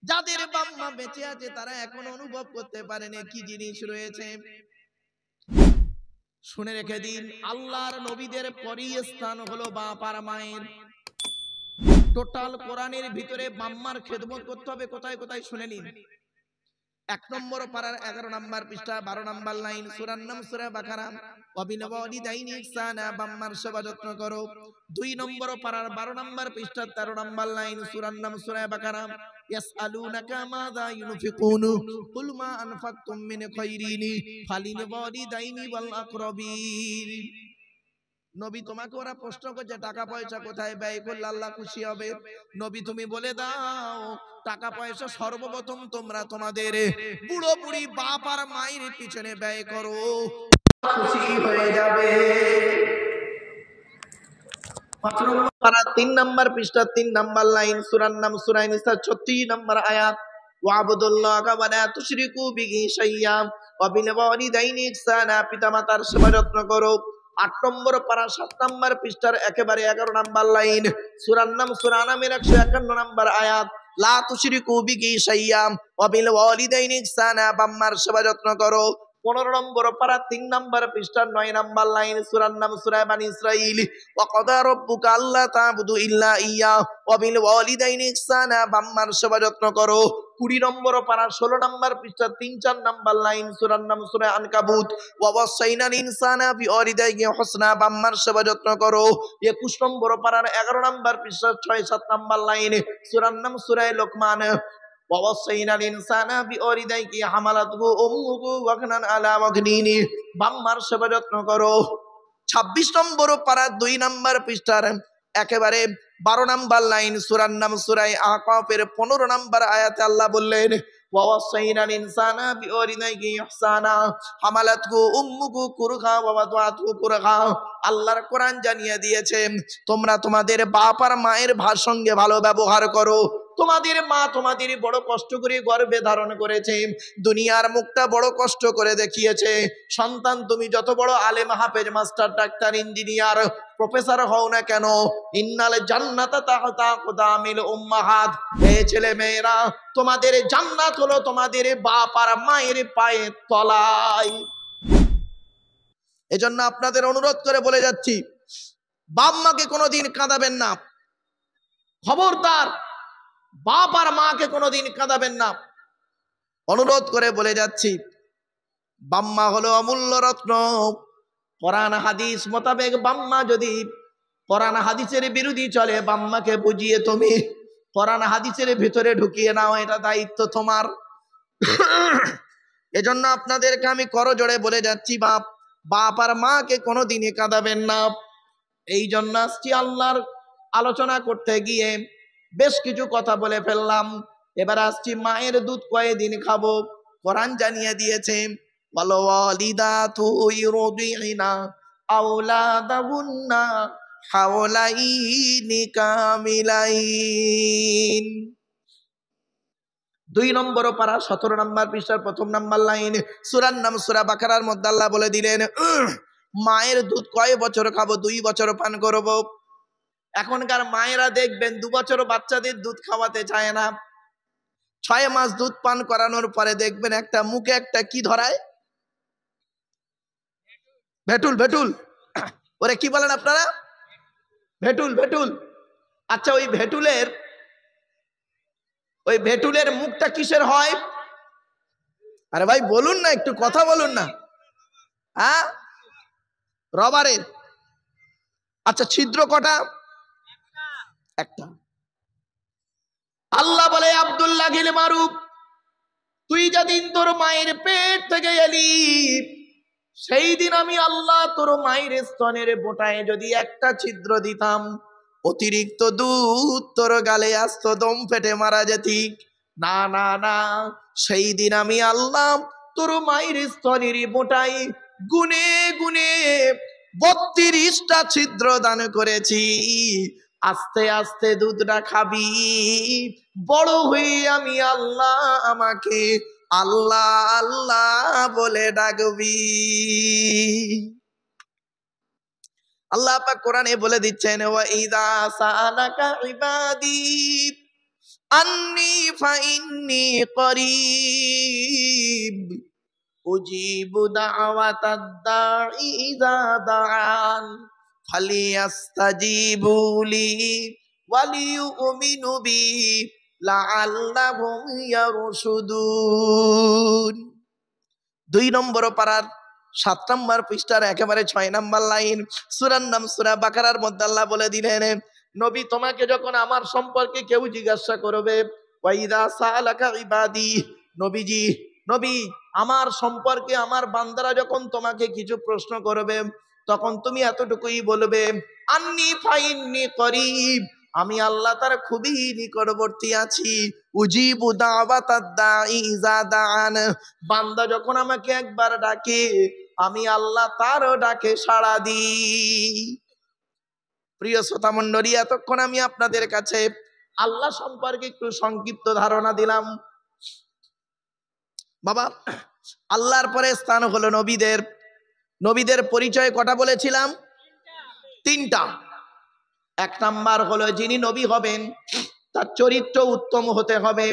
যাদের বাম্মা বেঁচে আছে তারা এখন অনুভব করতে পারেনি কি জিনিস রয়েছে। শুনে রেখে দিন, আল্লাহর নবীদের পরই স্থান হলো বাপ আর মায়ের। টোটাল কোরআনের ভিতরে বাম্মার খেদমত করতে হবে কোথায় কোথায় শুনে নিন। 1 নম্বর পারার 11 নম্বর পৃষ্ঠা 12 নম্বর লাইন, সূরার নাম সূরা বাকারা, ওয়াবিল ওয়ালিদাইনি ইহসানা, বাম্মার সেবা যত্ন করো। 2 নম্বর পারার 12 নম্বর পৃষ্ঠা 13 নম্বর লাইন, সূরার নাম সূরা বাকারা, ইয়াসআলুনাকা মাযা ইউনফিকুন কুল মা আনফাকতুম মিন খায়রিন ফালিল ওয়ালিদাইনি ওয়াল আকরাবিন। নবী তোমাকে ওরা প্রশ্ন করছে টাকা পয়সা কোথায় ব্যয় করলে আল্লাহ খুশি হবে। নবী তুমি বলে দাও টাকা পয়সা সর্বপ্রথম তোমরা তোমাদের বুড়ো বুড়ি বাপ আর মায়ের পিছনে ব্যয় করো, খুশি হয়ে যাবে। 3 নম্বর পৃষ্ঠা 3 নম্বর লাইন, সূরার নাম সূরা নিসা 36 নম্বর আয়াত, ওয়াবুদুল্লাহা ওয়া লা তুশরিকু বিহি শাইয়্যা ওয়া বিল ওয়ালিদাইনি ইহসানা, পিতামাতার সেবা যত্ন করো। 8 নম্বর পারা 7 নম্বর পৃষ্ঠার একেবারে 11 নম্বর লাইন, সূরার নাম সূরা নামের 151 নম্বর আয়াত, লা তুশরিকু বিহি শাইয়্যা ওয়া বিল ওয়ালিদাইনি ইহসানা, বাম্মার সেবা যত্ন করো। 15 নম্বর পারা 3 নম্বর পৃষ্ঠার 9 নম্বর লাইন, সূরার নাম সূরা বানী ইসরাঈল, ওয়া ক্বাদা রাব্বুকা আল্লা তা'বুদু ইল্লা ইয়্যা ওয়া বিল ওয়ালিদাইনি ইহসানা, বাম্মার সেবা যত্ন করো। 20 নম্বর পারা 16 নম্বর পৃষ্ঠা 3-4 নম্বর লাইন, সূরার নাম সূরা আনকাবুত, ওয়া ওয়াসাইনাল ইনসানা বিওয়ালিদাইহি হুসনা, বাম্মার সেবা যত্ন করো। 21 নম্বর পারার 11 নম্বর পৃষ্ঠা 6-7 নম্বর লাইন, সূরার নাম সূরা লোকমান, ওয়া ওয়াসাইনাল ইনসানা বিওয়ালিদাইহি হামালাতুহু উম্মুহু ওয়াহনান আলা ওয়াহনিন, বাম্মার সেবা যত্ন করো। 26 নম্বর পারা 2 নম্বর পৃষ্ঠার একেবারে 12 নম্বর লাইন, সূরার নাম সূরা আকাফের 15 নম্বর আয়াতে আল্লাহ বললেন, ওয়া ওয়াসাইনাল ইনসানা বিওয়ালিদাইহি ইহসানা হামালাতহু উম্মুহু কুরহা ওয়া ওয়াদাতুহু কুরহা। আল্লাহর কোরআন জানিয়ে দিয়েছে তোমরা তোমাদের বাপ আর মায়ের সঙ্গে ভালো ব্যবহার করো। তোমাদের মা তোমাদের বড় কষ্ট করে গর্ভে ধারণ করেছে, দুনিয়ার মুখটা বড় কষ্ট করে দেখিয়েছে। সন্তান তুমি যত বড় আলেম, হাফেজ, মাস্টার, ডাক্তার, ইঞ্জিনিয়ার, প্রফেসর হও না কেন, ইন্নাল জান্নাতা তাহতা আকদামিল উম্মাহাত, হে ছেলে মেয়েরা তোমাদের জান্নাত হলো তোমাদের বাপ আর মায়ের পায়ের তলায়। এজন্য আপনাদের অনুরোধ করে বলে যাচ্ছি, বাপ মাকে কোনোদিন কাঁদাবেন না, খবরদার বাপ আর মাকে কোনোদিন কাঁদাবেন না। অনুরোধ করে বলে যাচ্ছি, বাম্মা হলো অমূল্য রত্ন। কোরআন হাদিস মোতাবেক বাম্মা যদি কোরআন হাদিসের বিরোধী চলে, বাম্মাকে বুঝিয়ে তুমি কোরআন হাদিসের ভিতরে ঢুকিয়ে নাও, এটা দায়িত্ব তোমার। এজন্য আপনাদেরকে আমি করজোড়ে বলে যাচ্ছি, বাপ আর মাকে কোনোদিনই কাঁদাবেন না। এই জন্য আসছি আল্লাহর আলোচনা করতে গিয়ে বেশ কিছু কথা বলে ফেললাম। এবার আসছি মায়ের দুধ কয়দিন খাবো। কোরআন জানিয়ে দিয়েছে, ওয়াল ওয়ালিদাতু ইউরদিনা আওলাদাহুন্না হাওলাইনি কামিলাইন। 2 নম্বর পারা 17 নম্বর পৃষ্ঠার 1 নম্বর লাইন, সূরার নাম সূরা বাকারার মধ্যে আল্লাহ বলে দিলেন, মায়ের দুধ কয় বছর খাবো? 2 বছর পান করব। এখনকার মায়েরা দেখবেন 2 বছর বাচ্চাদের দুধ খাওয়াতে চায় না। 6 মাস দুধ পান করানোর পরে দেখবেন একটা মুখে একটা কি ধরায়, ভেটুল। ভেটুল ওরে কি বলেন আপনারা? ভেটুল। ভেটুল। আচ্ছা, ওই ভেটুলের মুখটা কিসের হয়? আরে ভাই বলুন না, একটু কথা বলুন না। হ্যাঁ, রবারের। আচ্ছা, ছিদ্র কটা? একটা। আল্লাহ বলে, আব্দুল্লাহ গিল মারুফ, তুই যেদিন তোর মায়ের পেট থেকে এলি, সেই দিন আমি আল্লাহ তোর মায়ের স্তনের বোটায় যদি একটা ছিদ্র দিতাম, অতিরিক্ত দুধ তোর গালে আসতো, দম ফেটে মারা যেতি। না না না, সেই দিন আমি আল্লাহ তোর মায়ের স্তনের বোটায় গুনে গুনে 32টা ছিদ্র দান করেছি। আস্তে আস্তে দুধটা খাবি, বড় হয়ে আমি আল্লাহ আমাকে আল্লাহ আল্লাহ বলে ডাকবি। আল্লাহ পাক কোরআনে বলে দিচ্ছেন, ওয়া ইযা সাআলাকা ইবাদি আন্নী ফাইন্নী করিব উজিবু দাওয়াতাদ দাঈ ইযা দাআন ফালিয়াস্তাজিবু লি ওয়ালিয়ুমিনু বি লাআল্লাহুম ইয়ারশুদুন। 2 নম্বর পারার 7 নম্বর পৃষ্ঠার একেবারে 6 নম্বর লাইন, সূরার নাম সূরা বাকারার মধ্যে আল্লাহ বলে দিলেন, নবী তোমাকে যখন আমার সম্পর্কে কেউ জিজ্ঞাসা করবে, ওয়াইদা সালাকা ইবাদি, নবীজি নবী আমার সম্পর্কে আমার বান্দারা যখন তোমাকে কিছু প্রশ্ন করবে, তখন তুমি এতটুকুই বলবে, আন্নী ফাইন্নী করিব, আমি আল্লাহ তার খুবই নিকটবর্তী আছি। উজিবু দাওয়াতাদ দাঈ ইযা দাআন, বান্দা যখন আমাকে একবার ডাকে আমি আল্লাহ তার ডাকে সাড়া দিই। প্রিয় শ্রোতা মণ্ডলী, এতক্ষণ আমি আপনাদের কাছে আল্লাহ সম্পর্কে একটু সংক্ষিপ্ত ধারণা দিলাম। বাবা, আল্লাহর পরে স্থান হলো নবীদের। নবীদের পরিচয় কটা বলেছিলাম? 3টা। 1 নাম্বার হলো যিনি নবী হবেন তার চরিত্র উত্তম হতে হবে।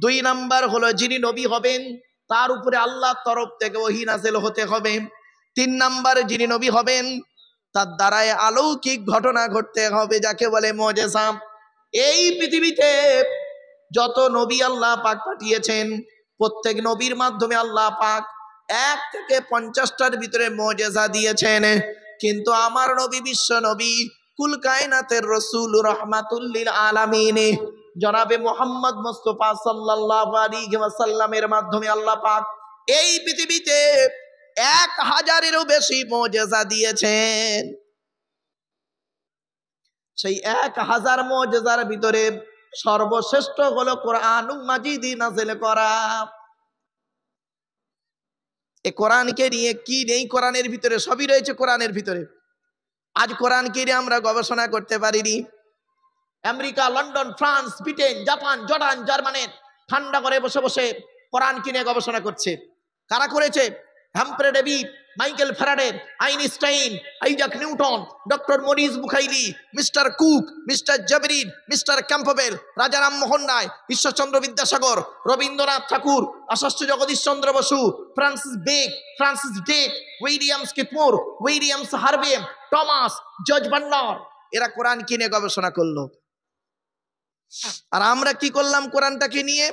2 নাম্বার হলো যিনি নবী হবেন তার উপরে আল্লাহর তরফ থেকে ওহী নাযিল হতে হবে। 3 নাম্বার যিনি নবী হবেন তার দ্বারায় অলৌকিক ঘটনা ঘটতে হবে, যাকে বলে মুজিজা। এই পৃথিবীতে যত নবী আল্লাহ পাক পাঠিয়েছেন, প্রত্যেক নবীর মাধ্যমে আল্লাহ পাক 1 থেকে 50টার ভিতরে মুজিজা দিয়েছেন। কিন্তু আমার নবী, বিশ্ব নবী, কুল কায়নাতের রাসূল, রাহমাতুল লিল আলামিন জনাবে মুহাম্মদ মুস্তাফা সাল্লাল্লাহু আলাইহি ওয়াসাল্লামের মাধ্যমে আল্লাহ পাক এই পৃথিবীতে 1000-এরও বেশি মুজিজা দিয়েছেন। সেই 1000 মুজিজার ভিতরে সর্বশ্রেষ্ঠ হলো কোরআনুল মাজিদ নাযিল করা। এই কোরআনকে নিয়ে কি নেই কোরআনের ভিতরে? সবই রয়েছে কোরআনের ভিতরে। আজ কোরআনকে নিয়ে আমরা গবেষণা করতে পারিনি। America, London, France, Britain, Japan, Jordan, Germany ঠান্ডা করে বসে বসে কোরআনকে নিয়ে গবেষণা করছে। কারা করেছে? Humphry Davy, Michael Faraday, Einstein, Isaac Newton, doctor Maurice Bucaille, mister Cook, mister জাবরিন, mister Campbell, Raja Rammohan Roy, Ishwarchandra Vidyasagar, Rabindranath Tagore, Acharya Jagadish Chandra Bose, Francis বেক, Francis Drake, Williams Keith Moore, Williams Harvey, Thomas, George Bernard, এরা কোরআনকে নিয়ে গবেষণা করলো। আর আমরা কি করলাম? কোরআনটাকে নিয়ে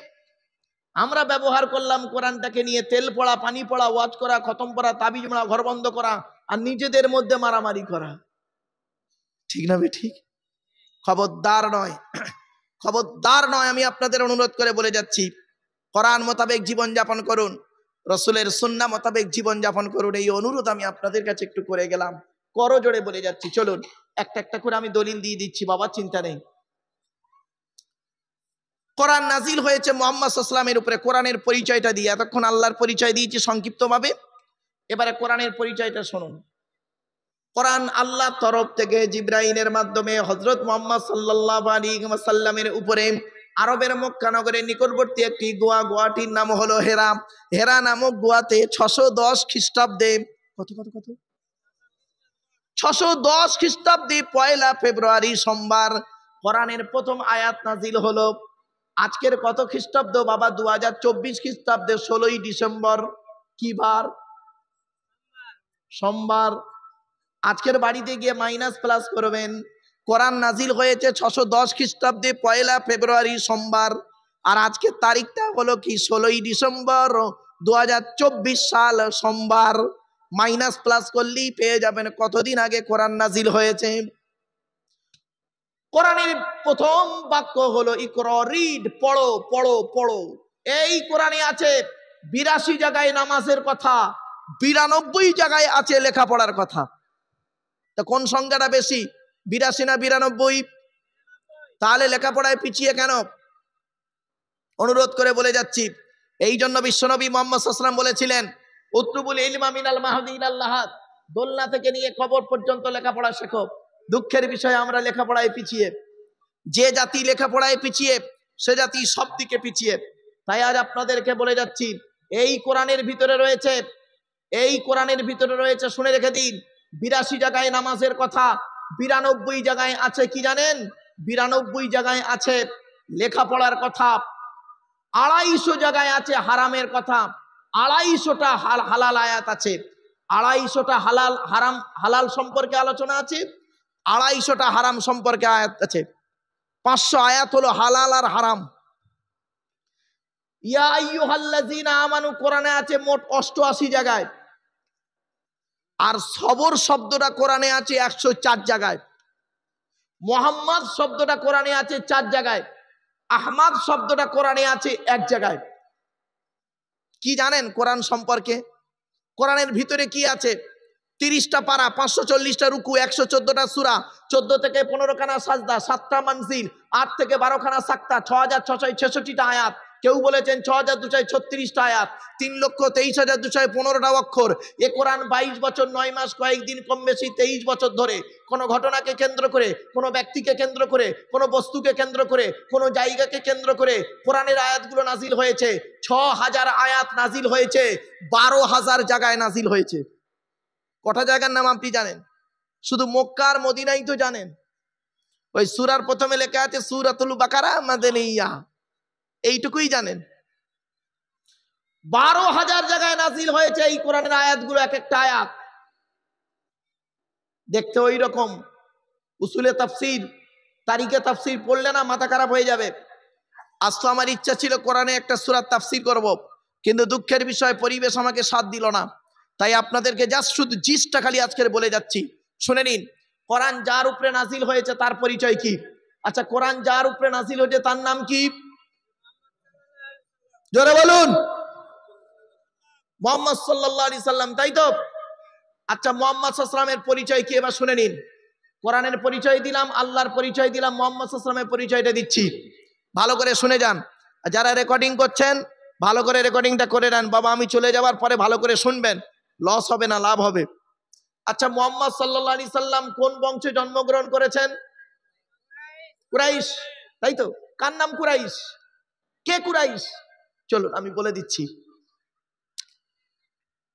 আমরা ব্যবহার করলাম কোরআনটাকে নিয়ে তেল পড়া, পানি পড়া, ওয়াজ করা, খতম করা, তাবিজ মারা, ঘর বন্ধ করা, আর নিজেদের মধ্যে মারামারি করা। ঠিক না বে ঠিক? খবরদার নয়, খবরদার নয়। আমি আপনাদের অনুরোধ করে বলে যাচ্ছি, কোরআন মোতাবেক জীবন যাপন করুন, রসুলের সুন্নাহ মোতাবেক জীবন যাপন করুন। এই অনুরোধ আমি আপনাদের কাছে একটু করে গেলাম, করজোড়ে বলে যাচ্ছি। চলুন একটা একটা করে আমি দলিল দিয়ে দিচ্ছি, বাবা চিন্তা নেই। কোরআন নাজিল হয়েছে মুহাম্মদ সাল্লাল্লাহু আলাইহি ওয়াসাল্লামের উপরে। কোরআনের পরিচয়টা দিয়ে, এতক্ষণ আল্লাহর পরিচয় দিয়েছি সংক্ষিপ্তভাবে, এবারে কোরআনের পরিচয়টা শুনুন। কোরআন আল্লাহর তরফ থেকে জিবরাইলের মাধ্যমে হযরত মুহাম্মদ সাল্লাল্লাহু আলাইহি ওয়াসাল্লামের উপরে আরবের মক্কা নগরের নিকটবর্তী একটি গোয়াটির নাম হলো হেরা। হেরা নামক গোয়াতে 610 খ্রিস্টাব্দে কত 610 খ্রিস্টাব্দে 1 ফেব্রুয়ারি সোমবার কোরআনের প্রথম আয়াত নাজিল হলো। আজকের কত খ্রিস্টাব্দ বাবা? 2024 খ্রিস্টাব্দে 16ই ডিসেম্বর। কি বার? সোমবার। আজকের বাড়িতে গিয়ে মাইনাস প্লাস করবেন। কোরআন নাজিল হয়েছে 610 খ্রিস্টাব্দে 1 ফেব্রুয়ারি সোমবার, আর আজকের তারিখটা হলো কি 16ই ডিসেম্বর 2024 সাল সোমবার। মাইনাস প্লাস করলেই পেয়ে যাবেন কতদিন আগে কোরআন নাজিল হয়েছে। কোরআনের প্রথম বাক্য হলো ইকরা, রিড, পড়ো পড়ো পড়ো। এই কোরআনে আছে 82 জায়গায় নামাজের কথা, 92 জায়গায় আছে লেখাপড়ার কথা। তা কোন সংখ্যাটা বেশি, 82 না 92? তাহলে লেখাপড়ায় পিছিয়ে কেন? অনুরোধ করে বলে যাচ্ছি, এই জন্য বিশ্বনবী মুহাম্মদ সাল্লাল্লাহু আলাইহি ওয়াসাল্লাম বলেছিলেন, উতলুবুল ইলমা মিনাল মাহদি ইলাল লাহাদ, দোলনা থেকে নিয়ে কবর পর্যন্ত লেখাপড়া শেখো। দুঃখের বিষয় আমরা লেখাপড়ায় পিছিয়ে। যে জাতি লেখাপড়ায় পিছিয়ে সে জাতি সব দিকে পিছিয়ে। তাই আজ আপনাদেরকে বলে যাচ্ছি, এই কোরআনের ভিতরে রয়েছে, এই কোরআনের ভিতরে রয়েছে, শুনে রেখে দিন, 82 জায়গায় নামাজের কথা। 92 জায়গায় আছে কি জানেন? 92 জায়গায় আছে লেখাপড়ার কথা 250 জায়গায় আছে, হারামের কথা 250টা হালাল আয়াত আছে, 250টা হালাল হারাম হালাল সম্পর্কে আলোচনা আছে, 250টা হারাম সম্পর্কে আয়াত আছে। 500 আয়াত হলো হালাল আর হারাম। ইয়া আইয়ুহাল্লাযীনা আমানু কোরআনে আছে মোট 88 জায়গায়, আর সবর শব্দটা কোরআনে আছে 104 জায়গায়। মোহাম্মদ শব্দটা কোরআনে আছে 4 জায়গায়, আহমদ শব্দটা কোরআনে আছে 1 জায়গায়। কি জানেন কোরআন সম্পর্কে? কোরআনের ভিতরে কি আছে? 30টা পারা, 540টা রুকু, 114টা সূরা, 14 থেকে 15 খানা সাজদা, 7টা মানজিল, 8 থেকে 12 খানা সাক্তা, 6666টা আয়াত। কেউ বলেছেন 6236টা আয়াত, 3,23,215টা অক্ষর। এ কোরআন 22 বছর 9 মাস কয়েকদিন কম বেশি 23 বছর ধরে কোন ঘটনাকে কেন্দ্র করে, কোন ব্যক্তিকে কেন্দ্র করে, কোন বস্তুকে কেন্দ্র করে, কোন জায়গাকে কেন্দ্র করে কোরআনের আয়াতগুলো নাজিল হয়েছে। 6000 আয়াত নাজিল হয়েছে, 12,000 জায়গায় নাজিল হয়েছে। কটা জায়গার নাম আপনি জানেন? শুধু মক্কা আর মদিনাই তো জানেন। ওই সূরার প্রথমে লেখা আছে সূরাতুল বাকারা মাদানিয়া, এইটুকুই জানেন। 12,000 জায়গায় নাজিল হয়েছে এই কোরআনের আয়াতগুলো, এক একটা আয়াত দেখতে ওই রকম। উসুলে তাফসীর, তারিখে তাফসীর পড়লে না মাথা খারাপ হয়ে যাবে। আজ তো আমার ইচ্ছা ছিল কোরআনে একটা সূরার তাফসীর করব, কিন্তু দুঃখের বিষয় পরিবেশ আমাকে সাথ দিল না। তাই আপনাদেরকে জাস্ট শুধু জিসটা খালি আজকের বলে যাচ্ছি, শুনে নিন। কোরআন যার উপরে নাজিল হয়েছে তার পরিচয় কি? আচ্ছা, কোরআন যার উপরে নাজিল হয়েছে তার নাম কি? জোরে বলুন। মুহাম্মদ সাল্লাল্লাহু আলাইহি সাল্লাম, তাই তো? আচ্ছা, মুহাম্মদ সাল্লাল্লাহু আলাইহি সাল্লামের পরিচয় কি এবার শুনে নিন। কোরআনের পরিচয় দিলাম, আল্লাহর পরিচয় দিলাম, মুহাম্মদ সাল্লাল্লাহু আলাইহি সাল্লামের পরিচয়টা দিচ্ছি। ভালো করে শুনে যান। যারা রেকর্ডিং করছেন ভালো করে রেকর্ডিংটা করে নেন। বাবা, আমি চলে যাওয়ার পরে ভালো করে শুনবেন, লস হবে না, লাভ হবে। আচ্ছা, মুহাম্মদ সাল্লাল্লাহু আলাইহি সাল্লাম কোন বংশে জন্মগ্রহণ করেছেন? কুরাইশ, তাই তো? কার নাম কুরাইশ? কে কুরাইশ? চলুন আমি বলে দিচ্ছি।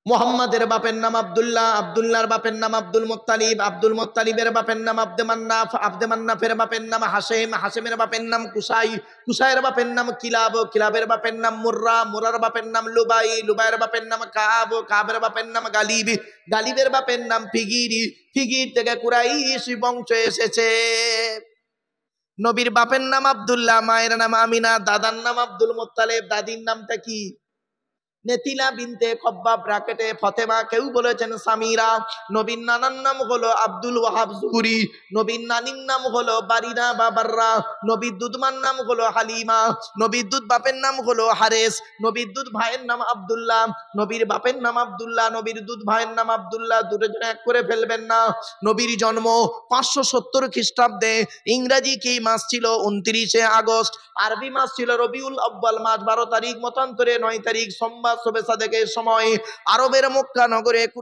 মুহাম্মাদের বাপের নাম আব্দুল্লাহ, আব্দুল্লাহর বাপের নাম আব্দুল মুত্তালিব, আব্দুল মুত্তালিবের বাপের নাম আব্দে মান্নাফ, আব্দে মান্নাফের বাপের নাম হাশেম, হাশেমের বাপের নাম কুসাই, কুসাইয়ের বাপের নাম কিলাব, কিলাবের বাপের নাম মুর্রা, মুরার বাপের নাম লুবাই, লুবাইয়ের বাপের নাম কাব, কাবের বাপের নাম গালিব, গালিবের বাপের নাম ফিগিরি, ফিগির থেকে কুরাইশ বংশ এসেছে। নবীর বাপের নাম আব্দুল্লাহ, মায়ের নাম আমিনা, দাদার নাম আব্দুল মুত্তালিব, দাদির নামটা কি? নেতিলা বিনতে খব্বাব ব্র্যাকেটে ফতেমা, কেউ বলেছেন সামিরা। নবীর নানার নাম হলো আব্দুল ওয়াহাব জুহুরি, নবীর নানির নাম হলো বারিনা বা বাররা, নবীর দুধমার নাম হলো হালিমা, নবীর দুধ বাপের নাম হলো হারেস, নবীর দুধ ভাইয়ের নাম আব্দুল্লাহ, নবীর বাপের নাম আব্দুল্লাহ, নবীর দুধ ভাইয়ের নাম আব্দুল্লাহ, দুটোজন এক করে ফেলবেন না। নবীর জন্ম 570 খ্রিস্টাব্দে। ইংরেজি কি মাস ছিল? 29শে আগস্ট। আরবি মাস ছিল রবিউল আউয়াল মাস, 12 তারিখ, মতান্তরে 9 তারিখ সোমবার শবে সাদেকের সময় আরবের মক্কা নগরে